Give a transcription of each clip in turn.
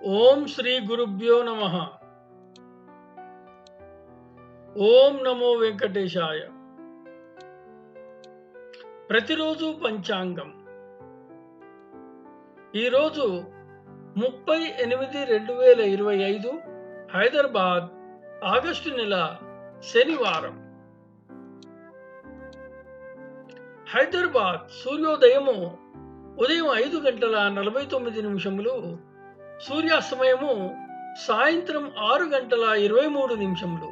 ఓం శ్రీ గురుభ్యో నమః. ఓం నమో వెంకటేశాయ. ప్రతిరోజు పంచాంగం. ఈరోజు 30/8/2025 హైదరాబాద్ ఆగస్టు నెల శనివారం. హైదరాబాద్ సూర్యోదయము ఉదయం 5:49, సూర్యాస్తమయము సాయంత్రం 6:23.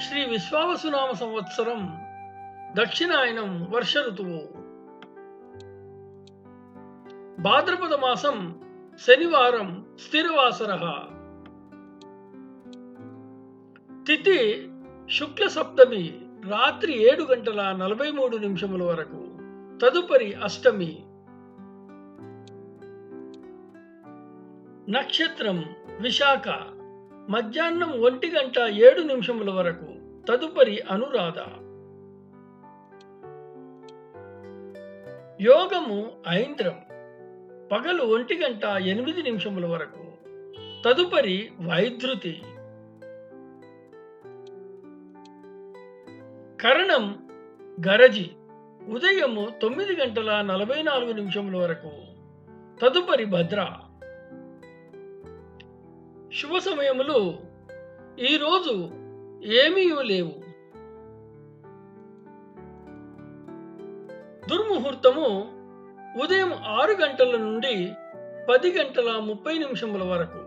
శ్రీ విశ్వావసునామ సంవత్సరం దక్షిణాయనం వర్ష ఋతువు. భాద్రపద మాసం శనివారం స్థిరవాసర. తిథి శుక్ల సప్తమి రాత్రి 7:43 వరకు, తదుపరి అష్టమి. నక్షత్రం విశాఖ మధ్యాహ్నం 1:07 వరకు, తదుపరి అనురాధ. యోగము ఐంద్రం పగలు 1:08 వరకు, తదుపరి వైధృతి. కరణం గరజి ఉదయము 9:44 వరకు, తదుపరి భద్ర. శుభ సమయములు ఈరోజు ఏమీ లేవు. దుర్ముహూర్తము ఉదయం 6 గంటల నుండి 10:30 వరకు.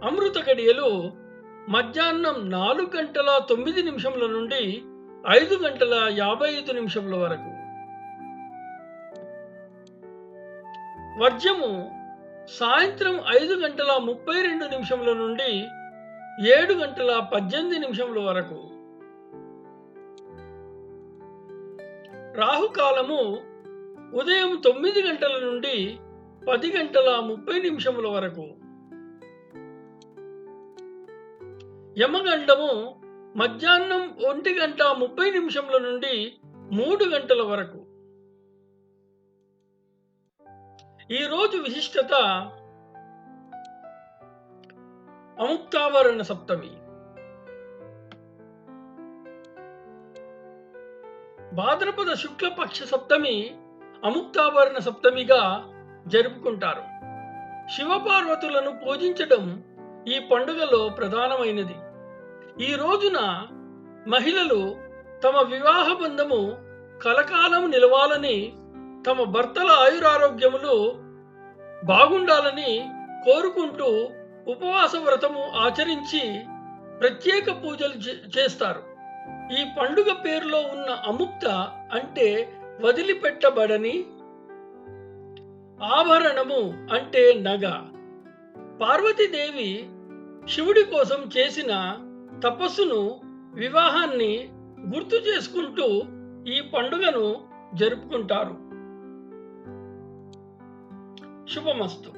అమృత గడియలు మధ్యాహ్నం 4:09 నుండి 5:55 వరకు. వర్జము సాయంత్రం 5:32 నుండి 7:18 వరకు. రాహుకాలము ఉదయం 9 గంటల నుండి 10:30 వరకు. యమగండము మధ్యాహ్నం 1:30 నుండి 3 గంటల వరకు. ఈ రోజు విశిష్టత అముక్తావరణ సప్తమి. భాద్రపద శుక్లపక్ష సప్తమి అముక్తావరణ సప్తమిగా జరుపుకుంటారు. శివపార్వతులను పూజించడం ఈ పండుగలో ప్రధానమైనది. ఈ రోజున మహిళలు తమ వివాహ బంధము కలకాలం నిలవాలని, తమ భర్తల ఆయురారోగ్యములు బాగుండాలని కోరుకుంటూ ఉపవాస వ్రతము ఆచరించి ప్రత్యేక పూజలు చేస్తారు. ఈ పండుగ పేరులో ఉన్న అముక్త అంటే వదిలిపెట్టబడని, ఆభరణము అంటే నగ. పార్వతీదేవి శివుడి కోసం చేసిన తపస్సును, వివాహాన్ని గుర్తు చేసుకుంటూ ఈ పండుగను జరుపుకుంటారు. శుభమస్తు.